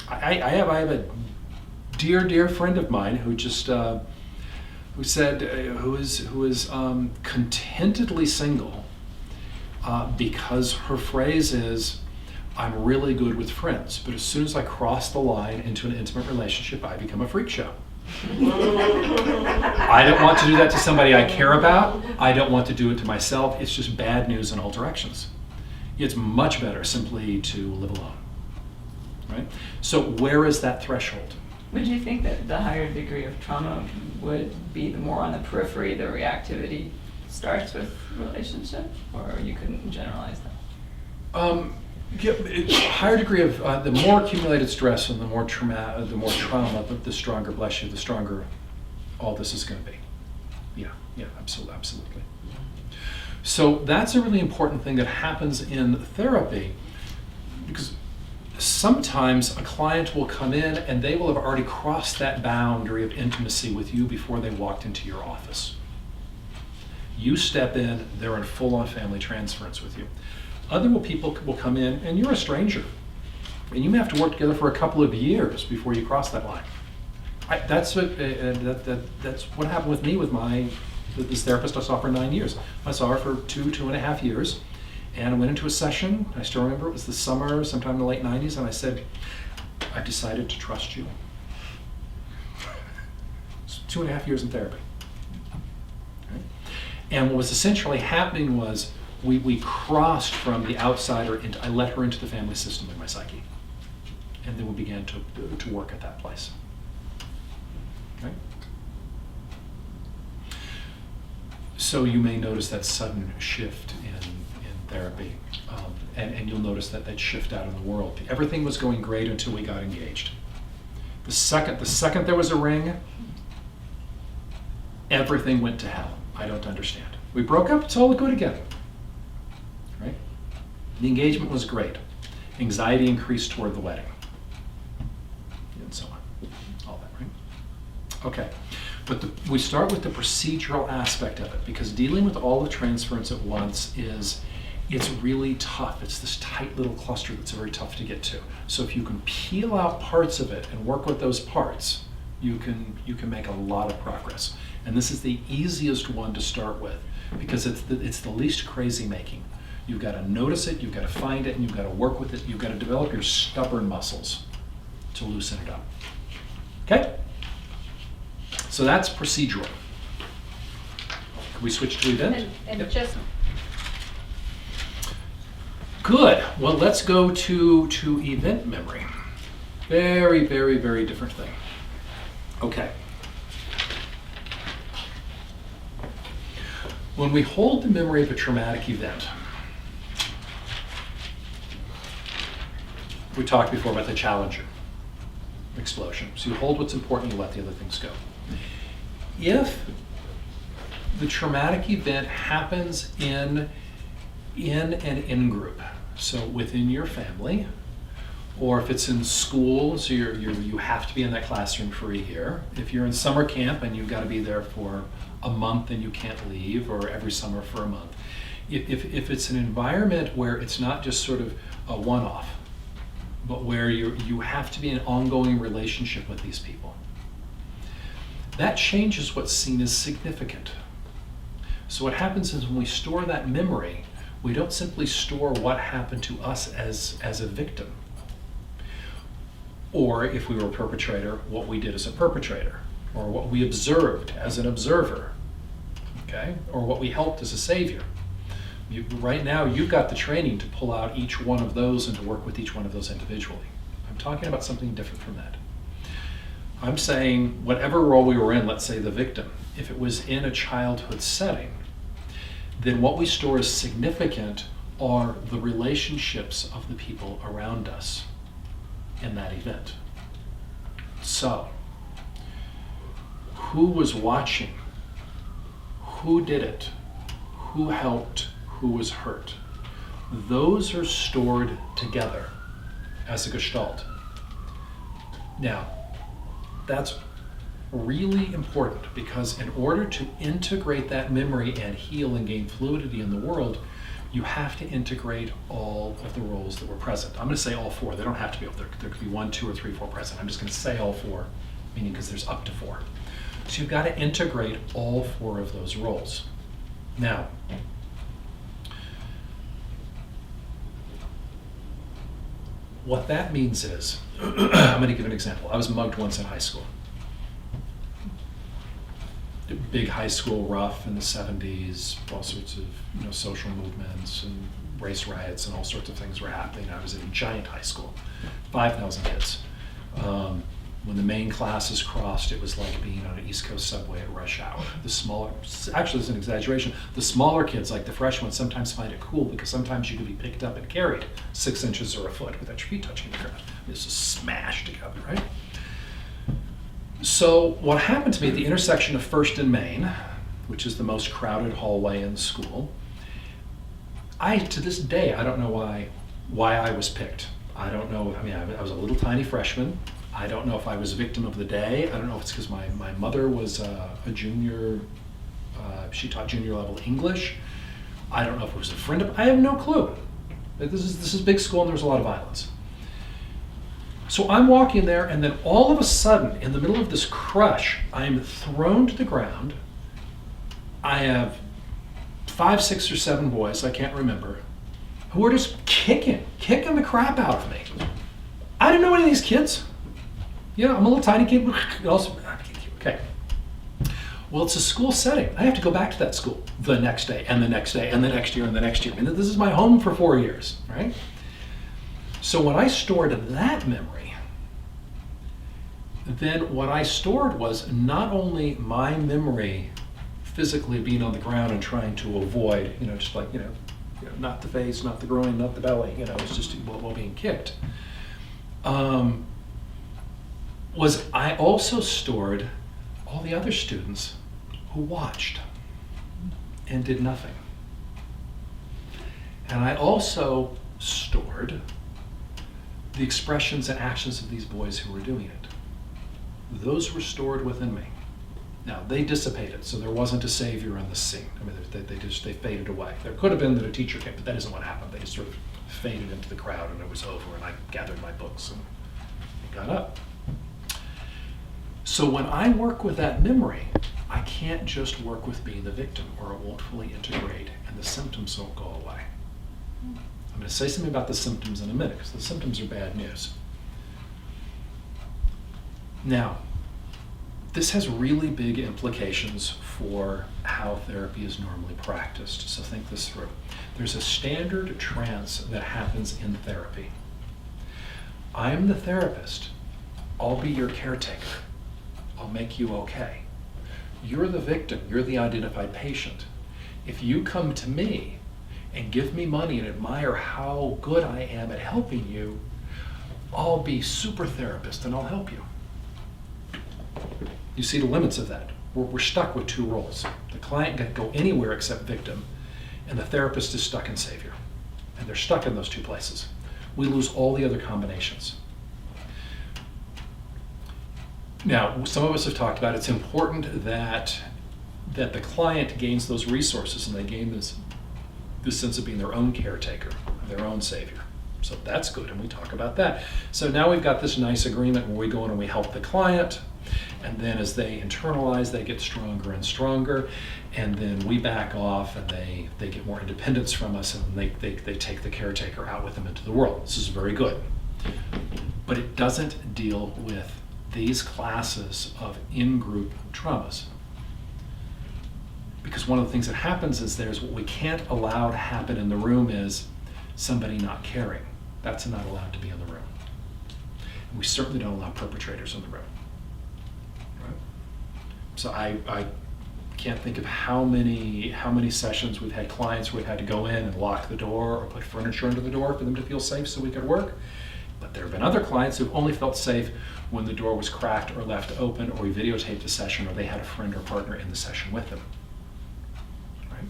I have a dear friend of mine who just who said who is contentedly single because her phrase is, I'm really good with friends, but as soon as I cross the line into an intimate relationship, I become a freak show. I don't want to do that to somebody I care about. I don't want to do it to myself. It's just bad news in all directions. It's much better simply to live alone, right? So where is that threshold? Would you think that the higher degree of trauma would be the more on the periphery, the reactivity starts with relationship, or you couldn't generalize that? Higher degree of the more accumulated stress and the more trauma, the stronger, bless you, the stronger all this is going to be. Yeah, absolutely. So that's a really important thing that happens in therapy, because sometimes a client will come in and they will have already crossed that boundary of intimacy with you before they walked into your office. You step in, they're in full-on family transference with you. Other people will come in and you're a stranger, and you may have to work together for a couple of years before you cross that line. That's what happened with me with this therapist I saw for 9 years. I saw her for 2.5 years, and I went into a session. I still remember it was the summer, sometime in the late 90s, and I said, I've decided to trust you. It's 2.5 years in therapy. Okay? And what was essentially happening was we crossed from the outsider into, I let her into the family system in my psyche. And then we began to work at that place. Okay? So you may notice that sudden shift in therapy, and you'll notice that shift out in the world. Everything was going great until we got engaged. The second there was a ring, everything went to hell. I don't understand. We broke up, it's all good again. Right? The engagement was great. Anxiety increased toward the wedding. And so on. All that, right? Okay. But we start with the procedural aspect of it, because dealing with all the transference at once it's really tough. It's this tight little cluster that's very tough to get to. So if you can peel out parts of it and work with those parts, you can make a lot of progress. And this is the easiest one to start with, because it's the least crazy making. You've got to notice it, you've got to find it, and you've got to work with it. You've got to develop your stubborn muscles to loosen it up. Okay? So that's procedural. Can we switch to event? And Yep. just Good. Well, let's go to event memory. Very, very, very different thing. Okay. When we hold the memory of a traumatic event, we talked before about the Challenger explosion. So you hold what's important, you let the other things go. If the traumatic event happens in an in-group, so within your family, or if it's in school, so you have to be in that classroom for a year. If you're in summer camp and you've got to be there for a month and you can't leave, or every summer for a month. If it's an environment where it's not just sort of a one-off, but where you have to be in an ongoing relationship with these people, that changes what's seen as significant. So what happens is when we store that memory, we don't simply store what happened to us as a victim, or if we were a perpetrator, what we did as a perpetrator, or what we observed as an observer, okay, or what we helped as a savior. Right now, you've got the training to pull out each one of those and to work with each one of those individually. I'm talking about something different from that. I'm saying whatever role we were in, let's say the victim, if it was in a childhood setting, then what we store as significant are the relationships of the people around us in that event. So, who was watching? Who did it? Who helped? Who was hurt? Those are stored together as a gestalt. Now, that's really important, because in order to integrate that memory and heal and gain fluidity in the world, you have to integrate all of the roles that were present. I'm going to say all four. They don't have to be all. There could be 1, 2, or 3, 4 present. I'm just going to say all four, meaning because there's up to 4. So you've got to integrate all 4 of those roles. Now, what that means is, I'm going to give an example. I was mugged once in high school. Big high school, rough in the 70s, all sorts of social movements and race riots and all sorts of things were happening. I was in a giant high school, 5,000 kids. When the main classes crossed, it was like being on an East Coast subway at rush hour. The smaller, actually it's an exaggeration, the smaller kids, like the freshmen, sometimes find it cool because sometimes you could be picked up and carried 6 inches or a foot without your feet touching the ground. It's just smashed together, right? So what happened to me at the intersection of First and Main, which is the most crowded hallway in the school, to this day, I don't know why I was picked. I don't know, I was a little tiny freshman. I don't know if I was a victim of the day. I don't know if it's because my mother was a junior, she taught junior level English. I don't know if it was a friend of, I have no clue. This is big school and there's a lot of violence. So I'm walking there and then all of a sudden, in the middle of this crush, I'm thrown to the ground. I have 5, 6, or 7 boys, I can't remember, who are just kicking the crap out of me. I didn't know any of these kids. I'm a little tiny kid. Okay. Well, it's a school setting. I have to go back to that school the next day, and the next day, and the next year, and the next year. This is my home for 4 years, right? So when I stored that memory, then what I stored was not only my memory physically being on the ground and trying to avoid, just like, not the face, not the groin, not the belly, it's just while being kicked. Was I also stored all the other students who watched and did nothing. And I also stored the expressions and actions of these boys who were doing it. Those were stored within me. Now, they dissipated, so there wasn't a savior on the scene. They faded away. There could have been that a teacher came, but that isn't what happened. They just sort of faded into the crowd and it was over and I gathered my books and got up. So when I work with that memory, I can't just work with being the victim or it won't fully integrate and the symptoms won't go away. I'm going to say something about the symptoms in a minute because the symptoms are bad news. Now, this has really big implications for how therapy is normally practiced, so think this through. There's a standard trance that happens in therapy. I'm the therapist. I'll be your caretaker. I'll make you okay. You're the victim. You're the identified patient. If you come to me and give me money and admire how good I am at helping you, I'll be super therapist and I'll help you. You see the limits of that. We're stuck with 2 roles. The client can go anywhere except victim, and the therapist is stuck in savior. And they're stuck in those 2 places. We lose all the other combinations. Now, some of us have talked about it's important that the client gains those resources and they gain this sense of being their own caretaker, their own savior. So that's good, and we talk about that. So now we've got this nice agreement where we go in and we help the client, and then as they internalize, they get stronger and stronger, and then we back off and they get more independence from us, and they take the caretaker out with them into the world. This is very good. But it doesn't deal with these classes of in-group traumas. Because one of the things that happens is there's what we can't allow to happen in the room is somebody not caring. That's not allowed to be in the room. And we certainly don't allow perpetrators in the room. Right? So I can't think of how many sessions we've had clients who have had to go in and lock the door or put furniture under the door for them to feel safe so we could work. But there have been other clients who've only felt safe when the door was cracked or left open, or we videotaped a session, or they had a friend or partner in the session with them. Right?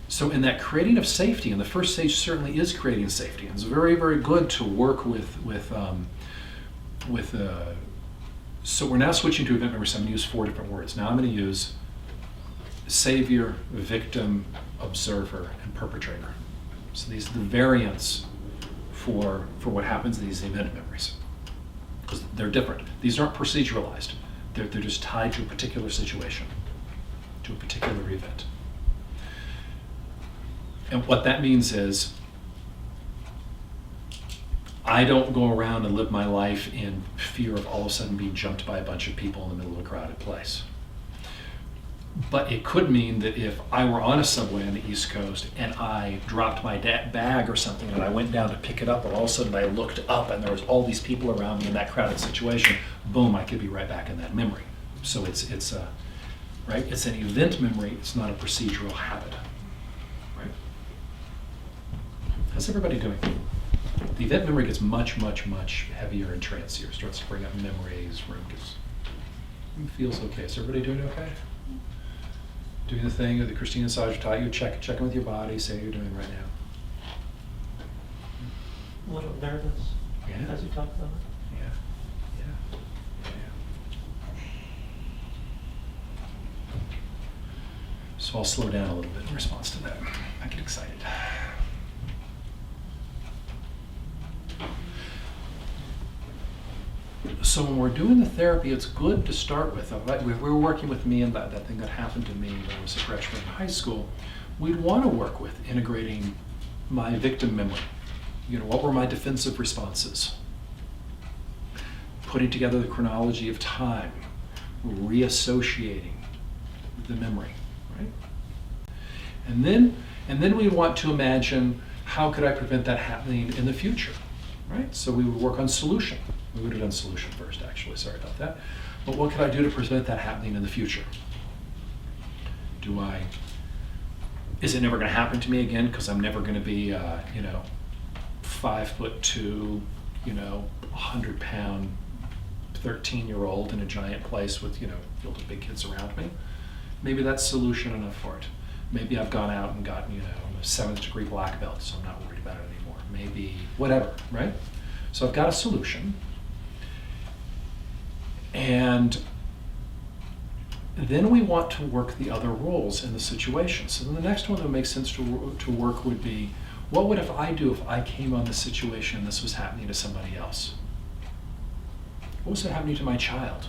So in that creating of safety, and the first stage certainly is creating safety, and it's very, very good to work so we're now switching to event memory, so I'm going to use 4 different words. Now I'm going to use savior, victim, observer, and perpetrator. So these are the variants for what happens in these event memories. Because they're different. These aren't proceduralized. They're just tied to a particular situation, to a particular event. And what that means is, I don't go around and live my life in fear of all of a sudden being jumped by a bunch of people in the middle of a crowded place. But it could mean that if I were on a subway on the East Coast and I dropped my bag or something and I went down to pick it up, and all of a sudden I looked up and there was all these people around me in that crowded situation, boom, I could be right back in that memory. So it's an event memory, it's not a procedural habit. Right? How's everybody doing? The event memory gets much, much, much heavier and trancier. Starts to bring up memories, it feels okay. Is everybody doing okay? Doing the thing that Christina Sajja taught you, check in with your body, say how you're doing right now. A little nervous, Yeah. as you talk about it. Yeah. So I'll slow down a little bit in response to that. I get excited. So when we're doing the therapy, it's good to start with. If we were working with me and that thing that happened to me when I was a freshman in high school, we'd want to work with integrating my victim memory. What were my defensive responses? Putting together the chronology of time, reassociating the memory, right? And then we want to imagine, how could I prevent that happening in the future, right? So we would work on solution. We would have done solution first, actually, sorry about that. But what could I do to prevent that happening in the future? Is it never going to happen to me again because I'm never going to be, 5'2", 100-pound, 13-year-old in a giant place with, filled with big kids around me? Maybe that's solution enough for it. Maybe I've gone out and gotten, a 7th degree black belt, so I'm not worried about it anymore. Maybe whatever, right? So I've got a solution. And then we want to work the other roles in the situation. So then the next one that makes sense to work would be, what would I do if I came on the situation and this was happening to somebody else? What was it happening to my child?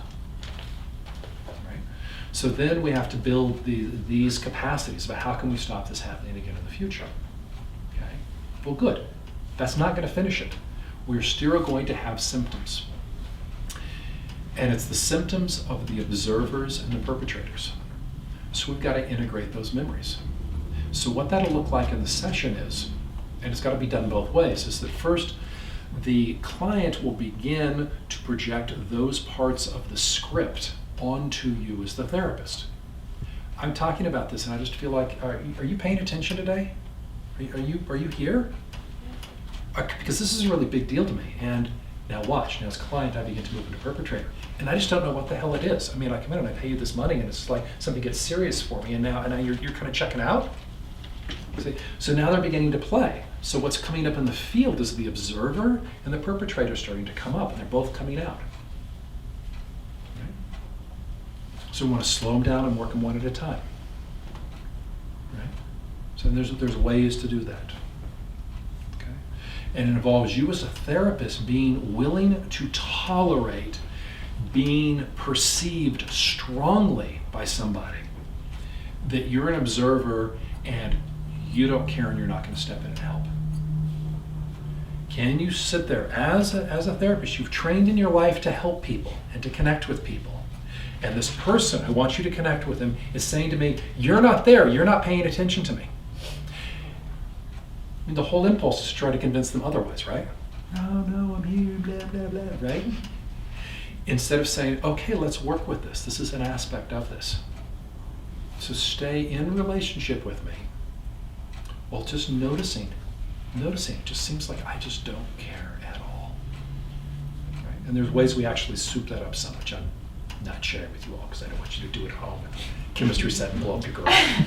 Right? So then we have to build these capacities about how can we stop this happening again in the future. Okay? Well, good. That's not going to finish it. We're still going to have symptoms. And it's the symptoms of the observers and the perpetrators. So we've got to integrate those memories. So what that'll look like in the session is, and it's got to be done both ways, is that first, the client will begin to project those parts of the script onto you as the therapist. I'm talking about this and I just feel like, are you paying attention today? Are you here? Because this is a really big deal to me. And now watch, now as client I begin to move into perpetrator. And I just don't know what the hell it is. I mean, I come in and I pay you this money and it's like something gets serious for me, and now you're kind of checking out. See? So now they're beginning to play. So what's coming up in the field is the observer and the perpetrator starting to come up, and they're both coming out. Right? So we want to slow them down and work them one at a time. Right? So there's ways to do that. And it involves you as a therapist being willing to tolerate being perceived strongly by somebody, that you're an observer and you don't care and you're not going to step in and help. Can you sit there as a therapist? You've trained in your life to help people and to connect with people. And this person who wants you to connect with them is saying to me, you're not there, you're not paying attention to me. I mean, the whole impulse is to try to convince them otherwise, right? No, I'm here, blah, blah, blah, right? Instead of saying, okay, let's work with this. This is an aspect of this. So stay in relationship with me while just noticing. It just seems like I just don't care at all. Right? And there's ways we actually soup that up so much. I'm not sharing with you all because I don't want you to do it at home. Chemistry set and blow up your garage.